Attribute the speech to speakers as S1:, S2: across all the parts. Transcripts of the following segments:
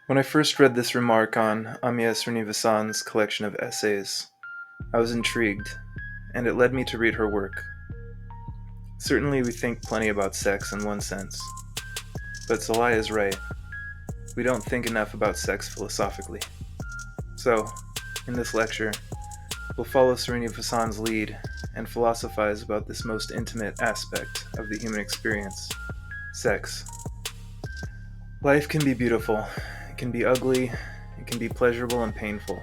S1: When I first read this remark on Amia Srinivasan's collection of essays, I was intrigued, and it led me to read her work. Certainly, we think plenty about sex in one sense, but Salai is right. We don't think enough about sex philosophically. So, in this lecture, we'll follow Srinivasan's lead and philosophize about this most intimate aspect of the human experience, sex. Life can be beautiful, it can be ugly, it can be pleasurable and painful.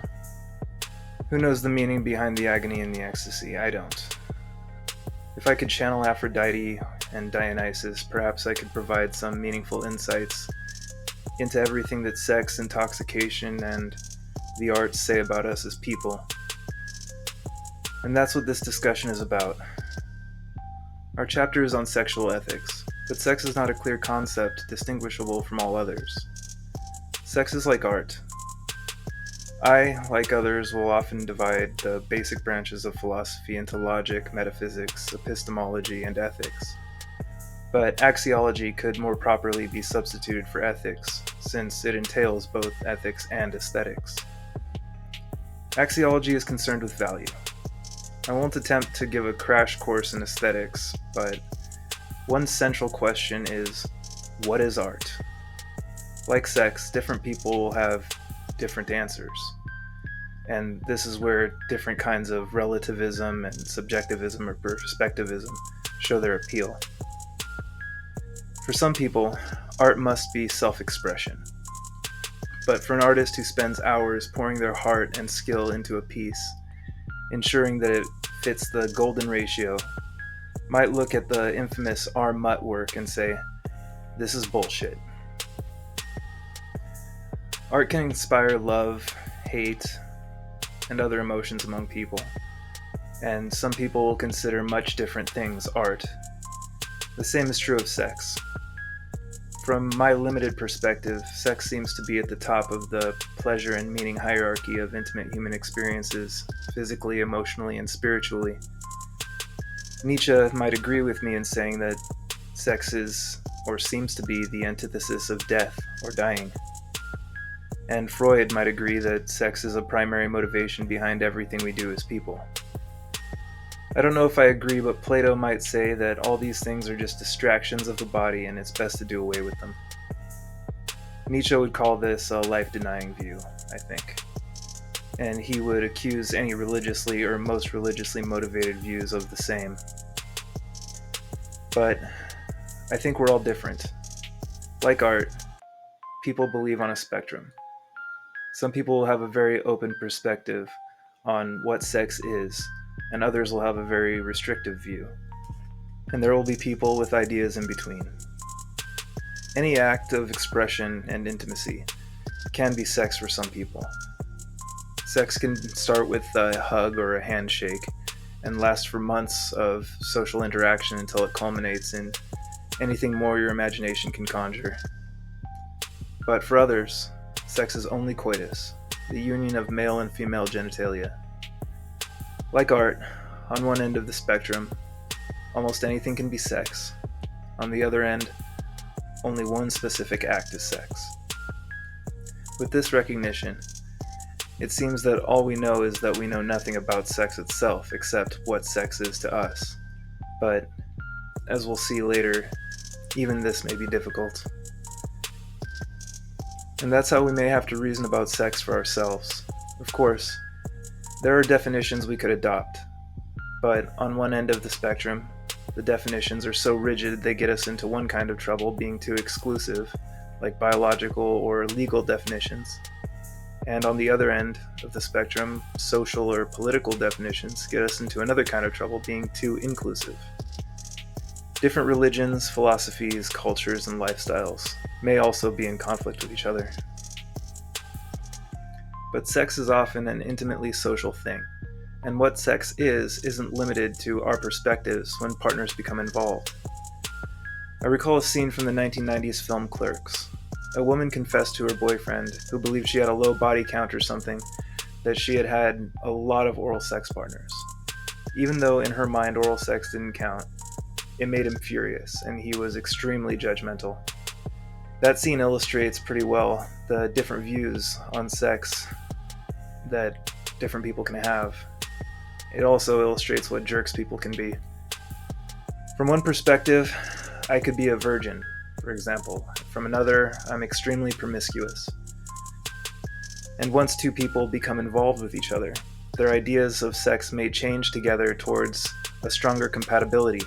S1: Who knows the meaning behind the agony and the ecstasy? I don't. If I could channel Aphrodite and Dionysus, perhaps I could provide some meaningful insights into everything that sex, intoxication, and the arts say about us as people. And that's what this discussion is about. Our chapter is on sexual ethics, but sex is not a clear concept distinguishable from all others. Sex is like art. I, like others, will often divide the basic branches of philosophy into logic, metaphysics, epistemology, and ethics. But axiology could more properly be substituted for ethics, since it entails both ethics and aesthetics. Axiology is concerned with value. I won't attempt to give a crash course in aesthetics, but one central question is, what is art? Like sex, different people will have different answers. And this is where different kinds of relativism and subjectivism or perspectivism show their appeal. For some people, art must be self-expression. But for an artist who spends hours pouring their heart and skill into a piece, ensuring that it fits the golden ratio, might look at the infamous R. Mutt work and say, this is bullshit. Art can inspire love, hate, and other emotions among people, and some people will consider much different things art. The same is true of sex. From my limited perspective, sex seems to be at the top of the pleasure and meaning hierarchy of intimate human experiences, physically, emotionally, and spiritually. Nietzsche might agree with me in saying that sex is, or seems to be, the antithesis of death or dying. And Freud might agree that sex is a primary motivation behind everything we do as people. I don't know if I agree, but Plato might say that all these things are just distractions of the body and it's best to do away with them. Nietzsche would call this a life-denying view, I think. And he would accuse any religiously or most religiously motivated views of the same. But I think we're all different. Like art, people believe on a spectrum. Some people will have a very open perspective on what sex is, and others will have a very restrictive view. And there will be people with ideas in between. Any act of expression and intimacy can be sex for some people. Sex can start with a hug or a handshake and last for months of social interaction until it culminates in anything more your imagination can conjure. But for others, sex is only coitus, the union of male and female genitalia. Like art, on one end of the spectrum, almost anything can be sex. On the other end, only one specific act is sex. With this recognition, it seems that all we know is that we know nothing about sex itself except what sex is to us. But, as we'll see later, even this may be difficult. And that's how we may have to reason about sex for ourselves. Of course, there are definitions we could adopt, but on one end of the spectrum, the definitions are so rigid they get us into one kind of trouble, being too exclusive, like biological or legal definitions. And on the other end of the spectrum, social or political definitions get us into another kind of trouble, being too inclusive. Different religions, philosophies, cultures, and lifestyles may also be in conflict with each other. But sex is often an intimately social thing, and what sex is isn't limited to our perspectives when partners become involved. I recall a scene from the 1990s film Clerks. A woman confessed to her boyfriend, who believed she had a low body count or something, that she had had a lot of oral sex partners. Even though in her mind oral sex didn't count, it made him furious, and he was extremely judgmental. That scene illustrates pretty well the different views on sex that different people can have. It also illustrates what jerks people can be. From one perspective, I could be a virgin, for example. From another, I'm extremely promiscuous. And once two people become involved with each other, their ideas of sex may change together towards a stronger compatibility,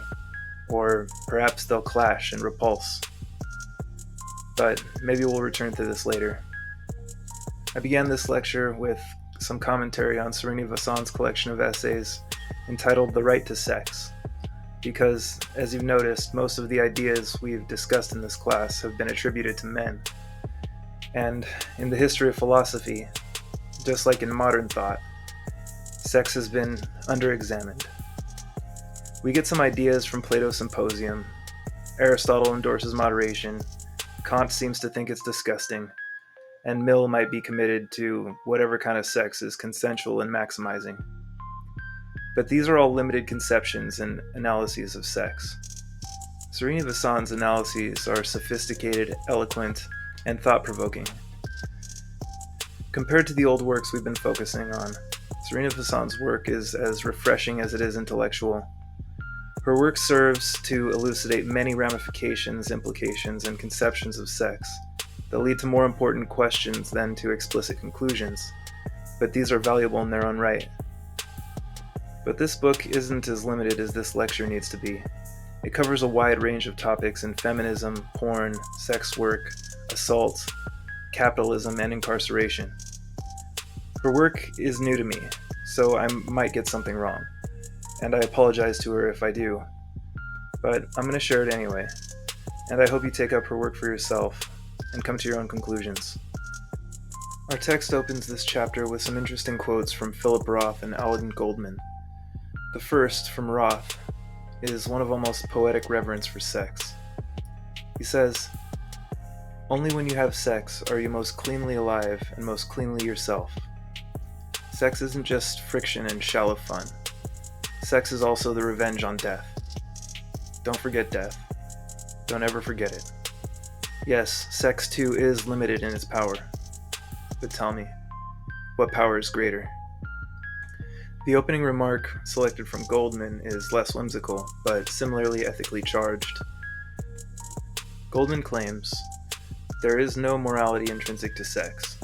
S1: or perhaps they'll clash and repulse. But maybe we'll return to this later. I began this lecture with some commentary on Srinivasan's collection of essays entitled The Right to Sex, because, as you've noticed, most of the ideas we've discussed in this class have been attributed to men. And in the history of philosophy, just like in modern thought, sex has been under-examined. We get some ideas from Plato's Symposium. Aristotle endorses moderation. Kant seems to think it's disgusting. And Mill might be committed to whatever kind of sex is consensual and maximizing. But these are all limited conceptions and analyses of sex. Srinivasan's analyses are sophisticated, eloquent, and thought-provoking. Compared to the old works we've been focusing on, Srinivasan's work is as refreshing as it is intellectual. Her work serves to elucidate many ramifications, implications, and conceptions of sex that lead to more important questions than to explicit conclusions, but these are valuable in their own right. But this book isn't as limited as this lecture needs to be. It covers a wide range of topics in feminism, porn, sex work, assault, capitalism, and incarceration. Her work is new to me, so I might get something wrong, and I apologize to her if I do, but I'm going to share it anyway, and I hope you take up her work for yourself and come to your own conclusions. Our text opens this chapter with some interesting quotes from Philip Roth and Alan Goldman. The first, from Roth, is one of almost poetic reverence for sex. He says, "Only when you have sex are you most cleanly alive and most cleanly yourself. Sex isn't just friction and shallow fun. Sex is also the revenge on death. Don't forget death. Don't ever forget it. Yes, sex too is limited in its power. But tell me, what power is greater?" The opening remark, selected from Goldman, is less whimsical, but similarly ethically charged. Goldman claims, "There is no morality intrinsic to sex,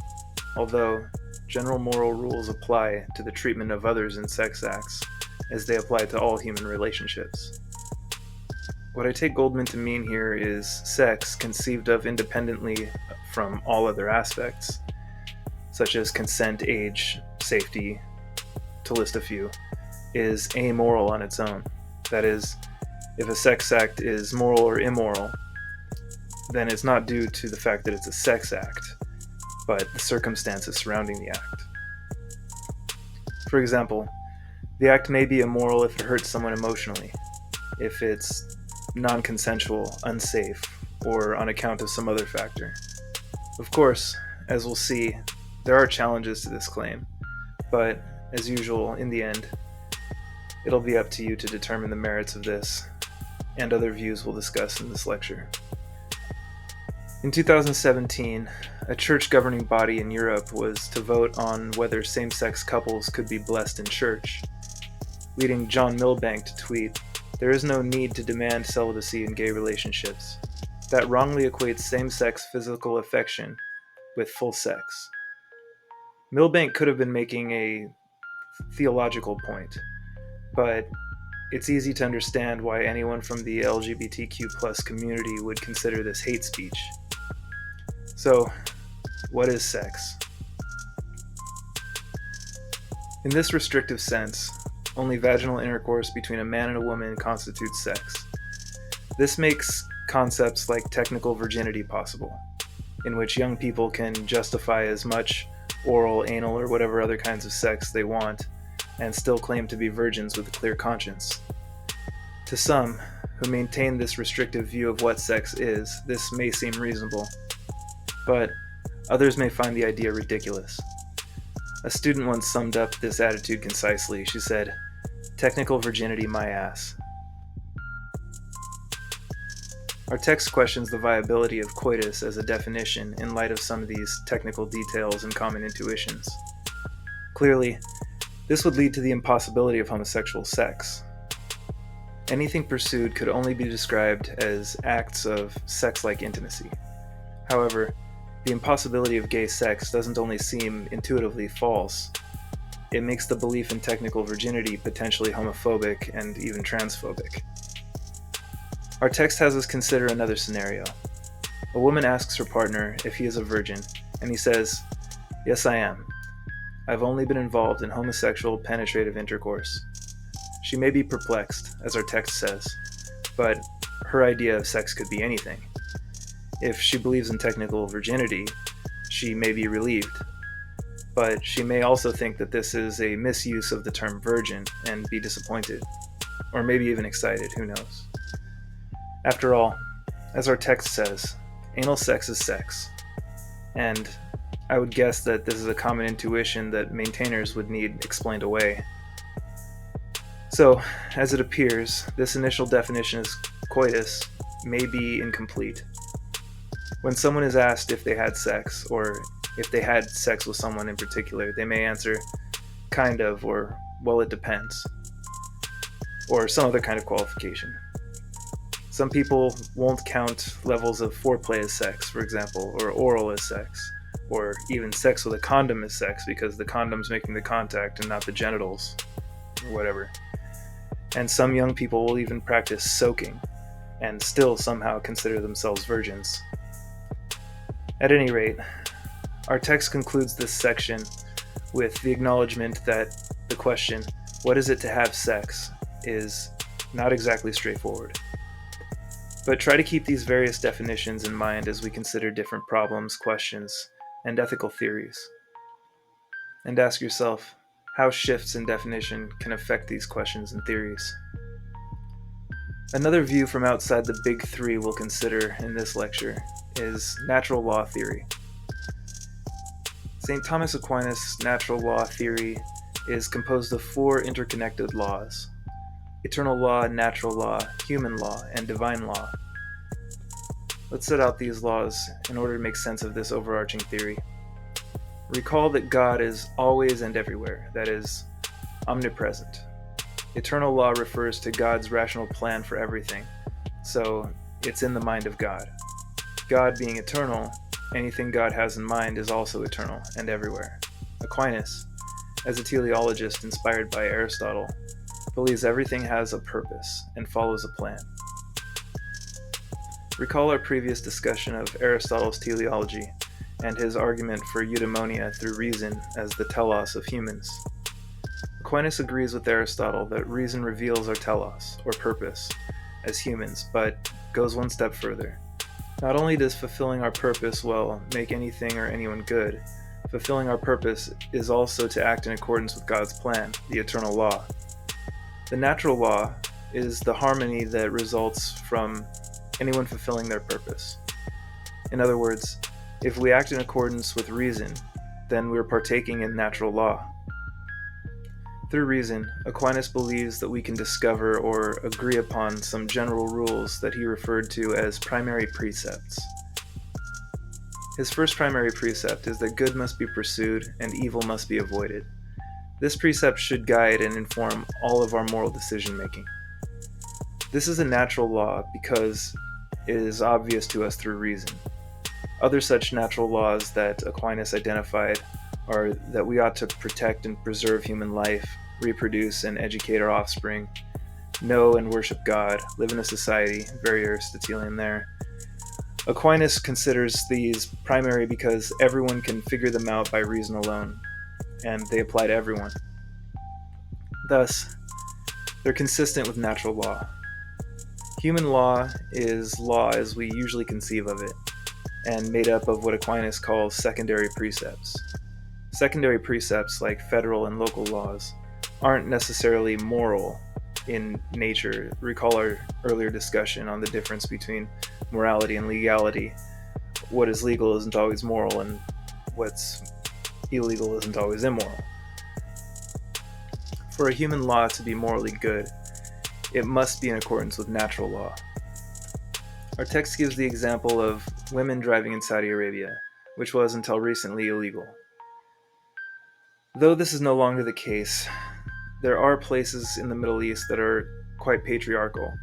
S1: although general moral rules apply to the treatment of others in sex acts, as they apply to all human relationships." What I take Goldman to mean here is sex conceived of independently from all other aspects, such as consent, age, safety, to list a few, is amoral on its own. That is, if a sex act is moral or immoral, then it's not due to the fact that it's a sex act, but the circumstances surrounding the act. For example, the act may be immoral if it hurts someone emotionally, if it's non-consensual, unsafe, or on account of some other factor. Of course, as we'll see, there are challenges to this claim, but as usual, in the end, it'll be up to you to determine the merits of this and other views we'll discuss in this lecture. In 2017, a church governing body in Europe was to vote on whether same-sex couples could be blessed in church, leading John Milbank to tweet, "There is no need to demand celibacy in gay relationships. That wrongly equates same-sex physical affection with full sex." Milbank could have been making a theological point, but it's easy to understand why anyone from the LGBTQ+ community would consider this hate speech. So, what is sex? In this restrictive sense, only vaginal intercourse between a man and a woman constitutes sex. This makes concepts like technical virginity possible, in which young people can justify as much oral, anal, or whatever other kinds of sex they want, and still claim to be virgins with a clear conscience. To some, who maintain this restrictive view of what sex is, this may seem reasonable, but others may find the idea ridiculous. A student once summed up this attitude concisely. She said, "Technical virginity my ass." Our text questions the viability of coitus as a definition in light of some of these technical details and common intuitions. Clearly, this would lead to the impossibility of homosexual sex. Anything pursued could only be described as acts of sex-like intimacy. However, the impossibility of gay sex doesn't only seem intuitively false, it makes the belief in technical virginity potentially homophobic and even transphobic. Our text has us consider another scenario. A woman asks her partner if he is a virgin, and he says, "Yes, I am. I've only been involved in homosexual penetrative intercourse." She may be perplexed, as our text says, but her idea of sex could be anything. If she believes in technical virginity, she may be relieved, but she may also think that this is a misuse of the term virgin and be disappointed, or maybe even excited, who knows. After all, as our text says, anal sex is sex, and I would guess that this is a common intuition that maintainers would need explained away. So, as it appears, this initial definition of coitus may be incomplete. When someone is asked if they had sex, or if they had sex with someone in particular, they may answer, kind of, or, well, it depends, or some other kind of qualification. Some people won't count levels of foreplay as sex, for example, or oral as sex, or even sex with a condom as sex because the condom's making the contact and not the genitals, or whatever. And some young people will even practice soaking, and still somehow consider themselves virgins. At any rate, our text concludes this section with the acknowledgement that the question, what is it to have sex, is not exactly straightforward. But try to keep these various definitions in mind as we consider different problems, questions, and ethical theories. And ask yourself how shifts in definition can affect these questions and theories. Another view from outside the big three we'll consider in this lecture is natural law theory. St. Thomas Aquinas' natural law theory is composed of 4 interconnected laws: eternal law, natural law, human law, and divine law. Let's set out these laws in order to make sense of this overarching theory. Recall that God is always and everywhere, that is, omnipresent. Eternal law refers to God's rational plan for everything, so it's in the mind of God. God being eternal, anything God has in mind is also eternal and everywhere. Aquinas, as a teleologist inspired by Aristotle, believes everything has a purpose and follows a plan. Recall our previous discussion of Aristotle's teleology and his argument for eudaimonia through reason as the telos of humans. Aquinas agrees with Aristotle that reason reveals our telos, or purpose, as humans, but goes one step further. Not only does fulfilling our purpose well make anything or anyone good, fulfilling our purpose is also to act in accordance with God's plan, the eternal law. The natural law is the harmony that results from anyone fulfilling their purpose. In other words, if we act in accordance with reason, then we're partaking in natural law. Through reason, Aquinas believes that we can discover or agree upon some general rules that he referred to as primary precepts. His first primary precept is that good must be pursued and evil must be avoided. This precept should guide and inform all of our moral decision-making. This is a natural law because it is obvious to us through reason. Other such natural laws that Aquinas identified are that we ought to protect and preserve human life, reproduce and educate our offspring, know and worship God, live in a society, very Aristotelian there. Aquinas considers these primary because everyone can figure them out by reason alone, and they apply to everyone. Thus, they're consistent with natural law. Human law is law as we usually conceive of it, and made up of what Aquinas calls secondary precepts. Secondary precepts, like federal and local laws, aren't necessarily moral in nature. Recall our earlier discussion on the difference between morality and legality. What is legal isn't always moral, and what's illegal isn't always immoral. For a human law to be morally good, it must be in accordance with natural law. Our text gives the example of women driving in Saudi Arabia, which was until recently illegal. Though this is no longer the case, there are places in the Middle East that are quite patriarchal,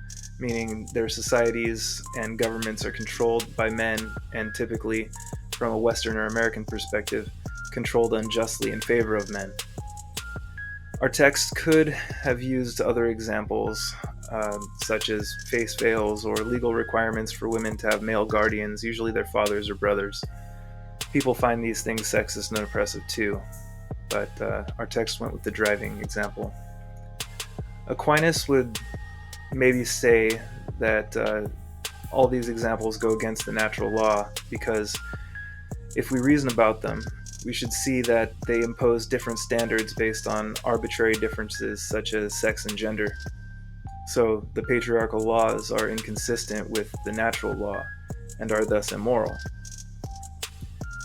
S1: meaning their societies and governments are controlled by men and typically, from a Western or American perspective, controlled unjustly in favor of men. Our text could have used other examples, such as face veils or legal requirements for women to have male guardians, usually their fathers or brothers. People find these things sexist and oppressive too, but our text went with the driving example. Aquinas would maybe say that all these examples go against the natural law because if we reason about them, we should see that they impose different standards based on arbitrary differences such as sex and gender. So the patriarchal laws are inconsistent with the natural law and are thus immoral.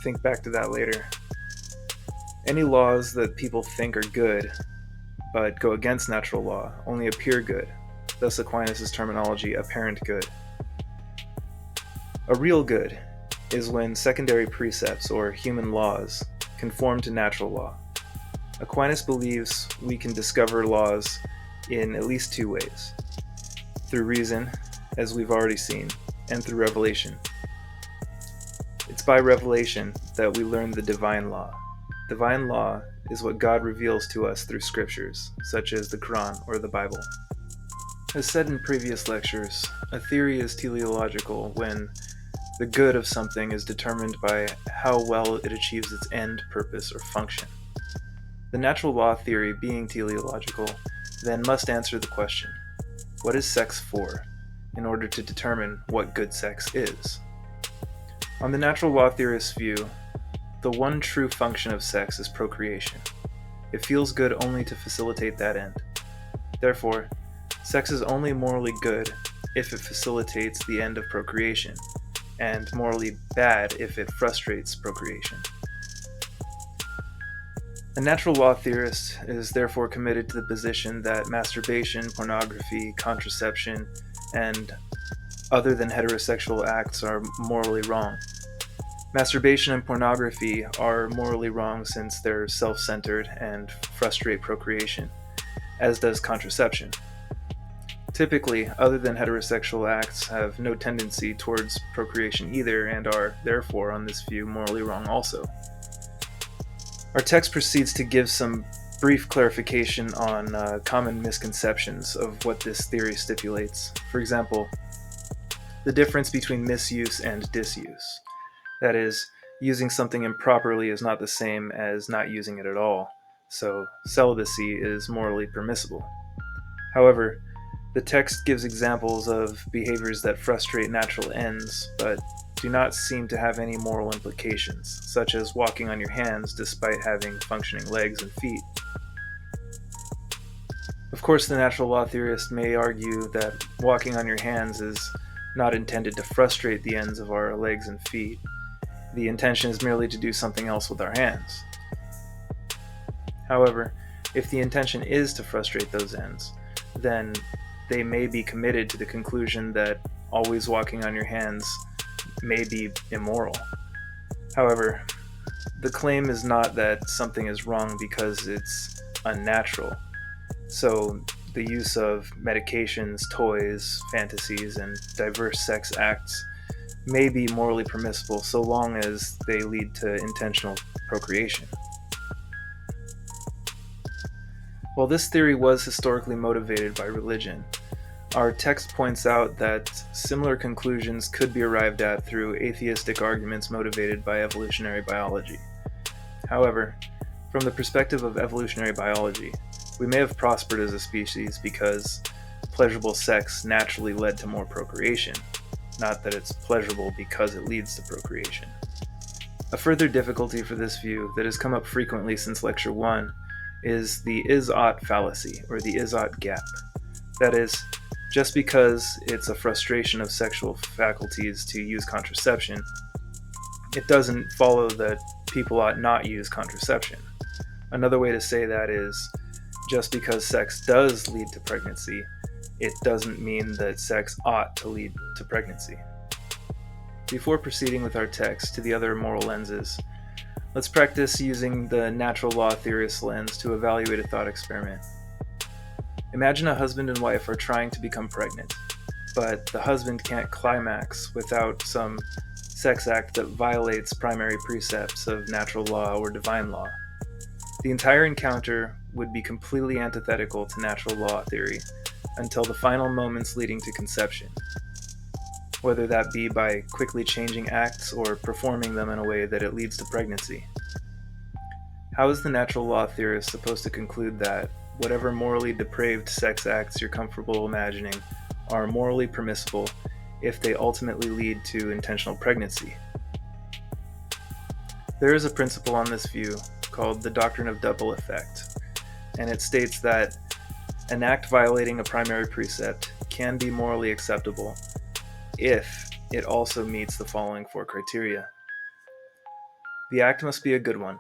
S1: Think back to that later. Any laws that people think are good but go against natural law only appear good, thus Aquinas' terminology, apparent good. A real good is when secondary precepts or human laws conform to natural law. Aquinas believes we can discover laws in at least two ways: through reason, as we've already seen, and through revelation. It's by revelation that we learn the divine law. Divine law is what God reveals to us through scriptures, such as the Quran or the Bible. As said in previous lectures, a theory is teleological when the good of something is determined by how well it achieves its end, purpose, or function. The natural law theory, being teleological, then must answer the question, what is sex for, in order to determine what good sex is? On the natural law theorist's view, the one true function of sex is procreation. It feels good only to facilitate that end. Therefore, sex is only morally good if it facilitates the end of procreation, and morally bad if it frustrates procreation. A natural law theorist is therefore committed to the position that masturbation, pornography, contraception, and other than heterosexual acts are morally wrong. Masturbation and pornography are morally wrong since they're self-centered and frustrate procreation, as does contraception. Typically, other than heterosexual acts have no tendency towards procreation either and are, therefore, on this view, morally wrong also. Our text proceeds to give some brief clarification on common misconceptions of what this theory stipulates. For example, the difference between misuse and disuse. That is, using something improperly is not the same as not using it at all, so celibacy is morally permissible. However, the text gives examples of behaviors that frustrate natural ends, but do not seem to have any moral implications, such as walking on your hands despite having functioning legs and feet. Of course, the natural law theorist may argue that walking on your hands is not intended to frustrate the ends of our legs and feet. The intention is merely to do something else with our hands. However, if the intention is to frustrate those ends, then they may be committed to the conclusion that always walking on your hands may be immoral. However, the claim is not that something is wrong because it's unnatural. So the use of medications, toys, fantasies, and diverse sex acts may be morally permissible so long as they lead to intentional procreation. While this theory was historically motivated by religion, our text points out that similar conclusions could be arrived at through atheistic arguments motivated by evolutionary biology. However, from the perspective of evolutionary biology, we may have prospered as a species because pleasurable sex naturally led to more procreation, not that it's pleasurable because it leads to procreation. A further difficulty for this view that has come up frequently since Lecture 1 is the is-ought fallacy, or the is-ought gap. That is, just because it's a frustration of sexual faculties to use contraception, it doesn't follow that people ought not use contraception. Another way to say that is, just because sex does lead to pregnancy, it doesn't mean that sex ought to lead to pregnancy. Before proceeding with our text to the other moral lenses, let's practice using the natural law theorist lens to evaluate a thought experiment. Imagine a husband and wife are trying to become pregnant, but the husband can't climax without some sex act that violates primary precepts of natural law or divine law. The entire encounter would be completely antithetical to natural law theory until the final moments leading to conception, whether that be by quickly changing acts or performing them in a way that it leads to pregnancy. How is the natural law theorist supposed to conclude that whatever morally depraved sex acts you're comfortable imagining are morally permissible if they ultimately lead to intentional pregnancy? There is a principle on this view called the doctrine of double effect, and it states that an act violating a primary precept can be morally acceptable if it also meets the following four criteria. The act must be a good one.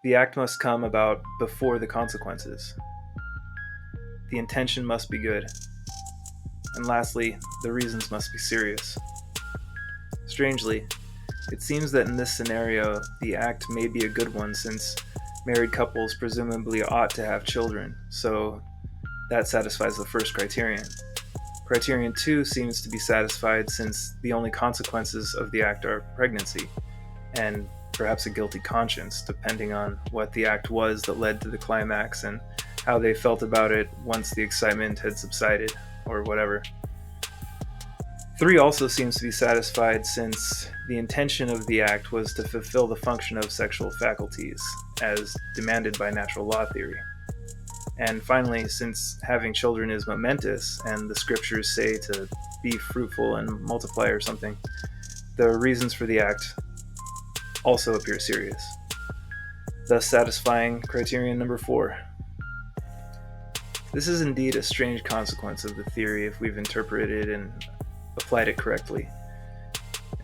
S1: The act must come about before the consequences. The intention must be good. And lastly, the reasons must be serious. Strangely, it seems that in this scenario, the act may be a good one since married couples presumably ought to have children, so that satisfies the first criterion. Criterion 2 seems to be satisfied since the only consequences of the act are pregnancy, and perhaps a guilty conscience, depending on what the act was that led to the climax and how they felt about it once the excitement had subsided, or whatever. 3 also seems to be satisfied since the intention of the act was to fulfill the function of sexual faculties, as demanded by natural law theory. And finally, since having children is momentous, and the scriptures say to be fruitful and multiply or something, the reasons for the act also appear serious, thus satisfying criterion number 4. This is indeed a strange consequence of the theory if we've interpreted it and applied it correctly.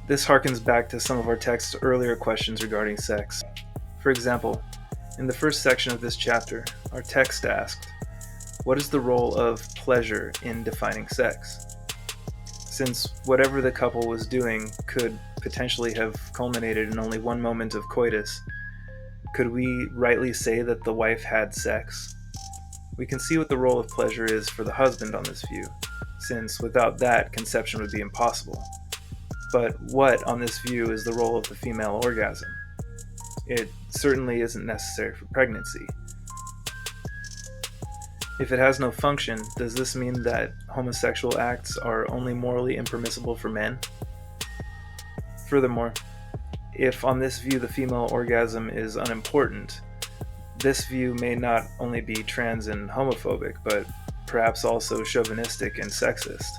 S1: This harkens back to some of our text's earlier questions regarding sex. For example, in the first section of this chapter, our text asked, what is the role of pleasure in defining sex? Since whatever the couple was doing could potentially have culminated in only one moment of coitus, could we rightly say that the wife had sex? We can see what the role of pleasure is for the husband on this view, since without that, conception would be impossible. But what, on this view, is the role of the female orgasm? It certainly isn't necessary for pregnancy. If it has no function, does this mean that homosexual acts are only morally impermissible for men? Furthermore, if on this view the female orgasm is unimportant, this view may not only be trans and homophobic, but perhaps also chauvinistic and sexist.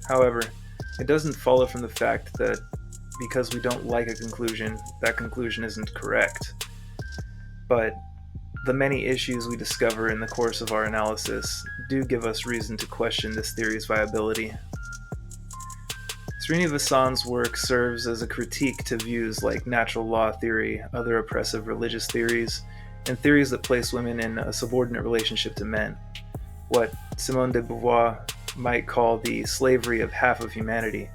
S1: However, it doesn't follow from the fact that because we don't like a conclusion, that conclusion isn't correct. But the many issues we discover in the course of our analysis do give us reason to question this theory's viability. Srinivasan's work serves as a critique to views like natural law theory, other oppressive religious theories, and theories that place women in a subordinate relationship to men, what Simone de Beauvoir might call the slavery of half of humanity.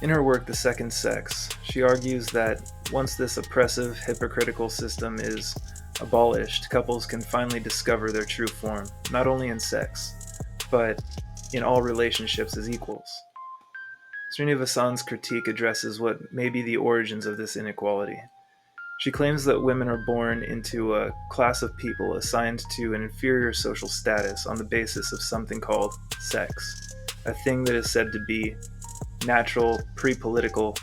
S1: In her work, The Second Sex, she argues that once this oppressive, hypocritical system is abolished, couples can finally discover their true form, not only in sex, but in all relationships as equals. Srinivasan's critique addresses what may be the origins of this inequality. She claims that women are born into a class of people assigned to an inferior social status on the basis of something called sex, a thing that is said to be natural, pre-political,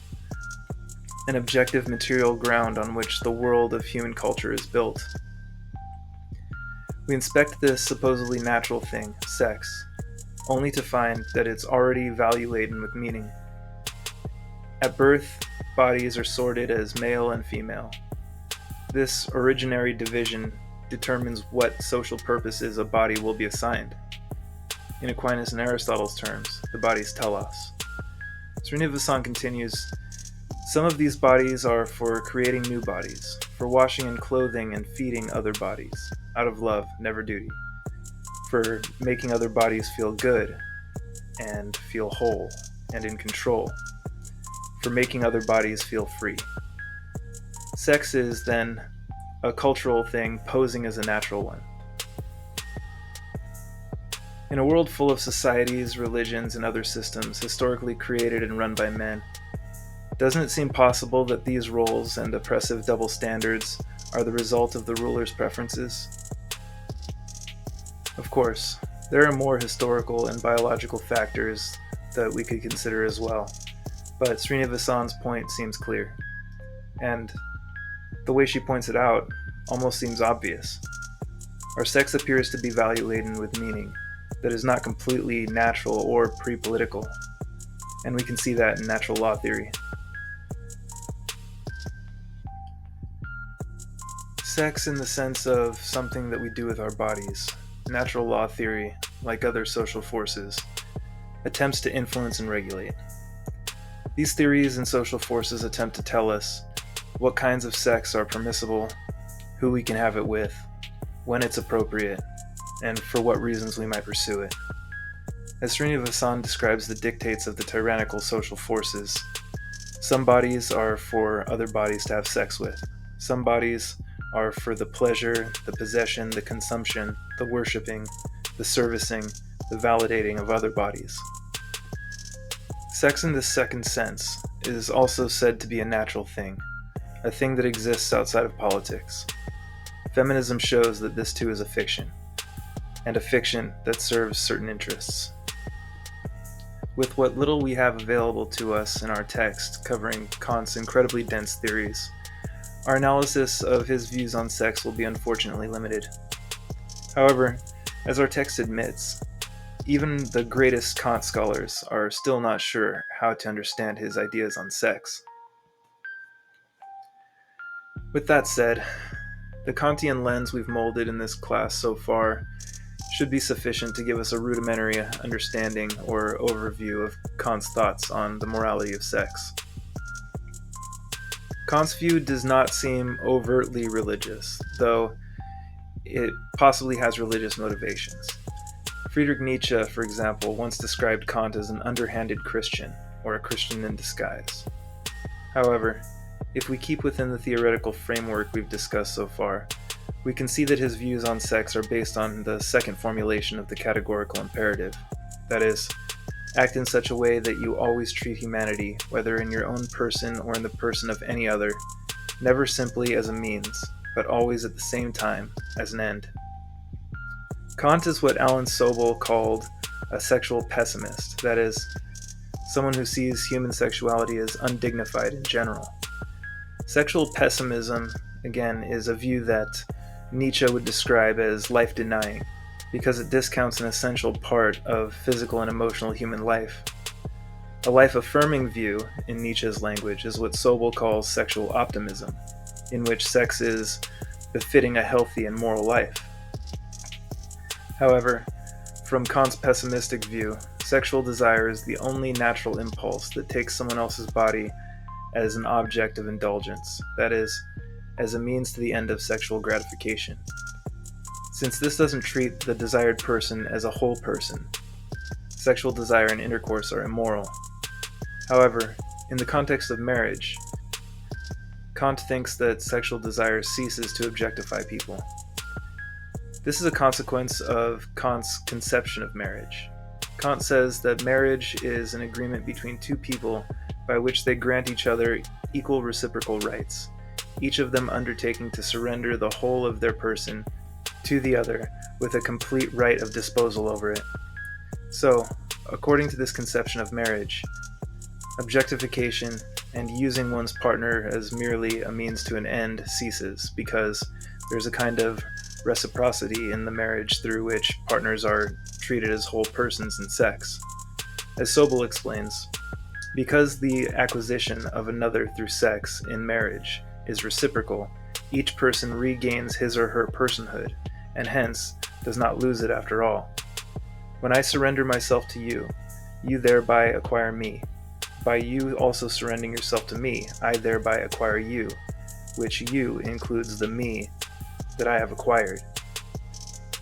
S1: an objective material ground on which the world of human culture is built. We inspect this supposedly natural thing, sex, only to find that it's already value-laden with meaning. At birth, bodies are sorted as male and female. This originary division determines what social purposes a body will be assigned. In Aquinas and Aristotle's terms, the body's telos. Srinivasan continues, some of these bodies are for creating new bodies, for washing and clothing and feeding other bodies, out of love, never duty, for making other bodies feel good, and feel whole and in control, for making other bodies feel free. Sex is, then, a cultural thing posing as a natural one. In a world full of societies, religions, and other systems historically created and run by men, doesn't it seem possible that these roles and oppressive double standards are the result of the ruler's preferences? Of course, there are more historical and biological factors that we could consider as well, but Srinivasan's point seems clear, and the way she points it out almost seems obvious. Our sex appears to be value-laden with meaning that is not completely natural or pre-political, and we can see that in natural law theory. Sex in the sense of something that we do with our bodies. Natural law theory, like other social forces, attempts to influence and regulate. These theories and social forces attempt to tell us what kinds of sex are permissible, who we can have it with, when it's appropriate, and for what reasons we might pursue it. As Srinivasan describes the dictates of the tyrannical social forces, some bodies are for other bodies to have sex with. Some bodies are for the pleasure, the possession, the consumption, the worshipping, the servicing, the validating of other bodies. Sex in this second sense is also said to be a natural thing, a thing that exists outside of politics. Feminism shows that this too is a fiction, and a fiction that serves certain interests. With what little we have available to us in our text covering Kant's incredibly dense theories, our analysis of his views on sex will be unfortunately limited. However, as our text admits, even the greatest Kant scholars are still not sure how to understand his ideas on sex. With that said, the Kantian lens we've molded in this class so far should be sufficient to give us a rudimentary understanding or overview of Kant's thoughts on the morality of sex. Kant's view does not seem overtly religious, though it possibly has religious motivations. Friedrich Nietzsche, for example, once described Kant as an underhanded Christian, or a Christian in disguise. However, if we keep within the theoretical framework we've discussed so far, we can see that his views on sex are based on the second formulation of the categorical imperative. That is, act in such a way that you always treat humanity, whether in your own person or in the person of any other, never simply as a means, but always at the same time as an end. Kant is what Alan Sobel called a sexual pessimist, that is, someone who sees human sexuality as undignified in general. Sexual pessimism, again, is a view that Nietzsche would describe as life-denying, because it discounts an essential part of physical and emotional human life. A life-affirming view, in Nietzsche's language, is what Sobel calls sexual optimism, in which sex is befitting a healthy and moral life. However, from Kant's pessimistic view, sexual desire is the only natural impulse that takes someone else's body as an object of indulgence, that is, as a means to the end of sexual gratification. Since this doesn't treat the desired person as a whole person, sexual desire and intercourse are immoral. However, in the context of marriage, Kant thinks that sexual desire ceases to objectify people. This is a consequence of Kant's conception of marriage. Kant says that marriage is an agreement between two people by which they grant each other equal reciprocal rights, each of them undertaking to surrender the whole of their person to the other with a complete right of disposal over it. So, according to this conception of marriage, objectification and using one's partner as merely a means to an end ceases, because there's a kind of reciprocity in the marriage through which partners are treated as whole persons in sex. As Sobel explains, because the acquisition of another through sex in marriage is reciprocal, each person regains his or her personhood, and hence does not lose it after all. When I surrender myself to you, you thereby acquire me. By you also surrendering yourself to me, I thereby acquire you, which you includes the me that I have acquired.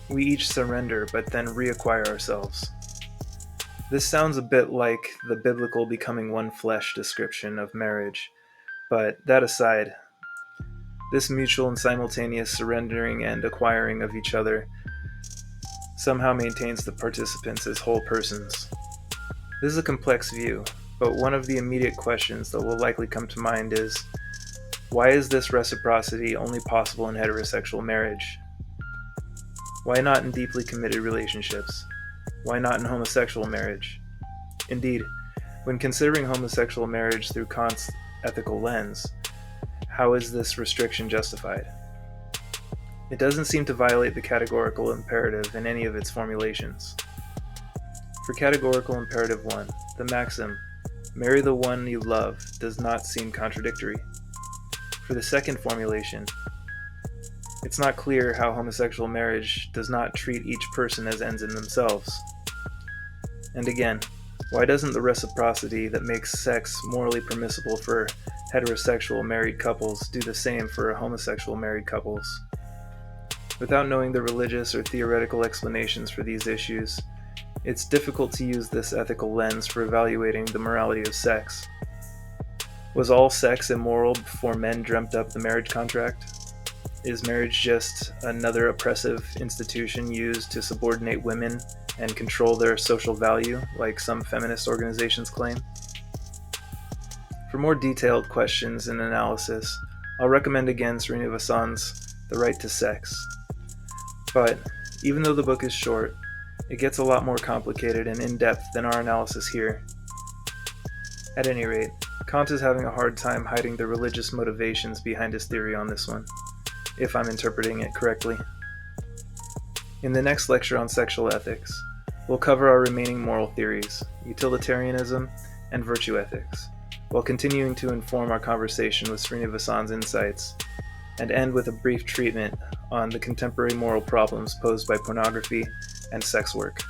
S1: We each surrender, but then reacquire ourselves. This sounds a bit like the biblical becoming one flesh description of marriage, but that aside, this mutual and simultaneous surrendering and acquiring of each other somehow maintains the participants as whole persons. This is a complex view, but one of the immediate questions that will likely come to mind is, why is this reciprocity only possible in heterosexual marriage? Why not in deeply committed relationships? Why not in homosexual marriage? Indeed, when considering homosexual marriage through Kant's ethical lens, how is this restriction justified? It doesn't seem to violate the categorical imperative in any of its formulations. For categorical imperative 1, the maxim, marry the one you love, does not seem contradictory. For the second formulation, it's not clear how homosexual marriage does not treat each person as ends in themselves. And again, why doesn't the reciprocity that makes sex morally permissible for heterosexual married couples do the same for homosexual married couples? Without knowing the religious or theoretical explanations for these issues, it's difficult to use this ethical lens for evaluating the morality of sex. Was all sex immoral before men dreamt up the marriage contract? Is marriage just another oppressive institution used to subordinate women and control their social value, like some feminist organizations claim? For more detailed questions and analysis, I'll recommend again Srinivasan's The Right to Sex. But, even though the book is short, it gets a lot more complicated and in-depth than our analysis here. At any rate, Kant is having a hard time hiding the religious motivations behind his theory on this one, if I'm interpreting it correctly. In the next lecture on sexual ethics, we'll cover our remaining moral theories, utilitarianism and virtue ethics, while continuing to inform our conversation with Srinivasan's insights, and end with a brief treatment on the contemporary moral problems posed by pornography and sex work.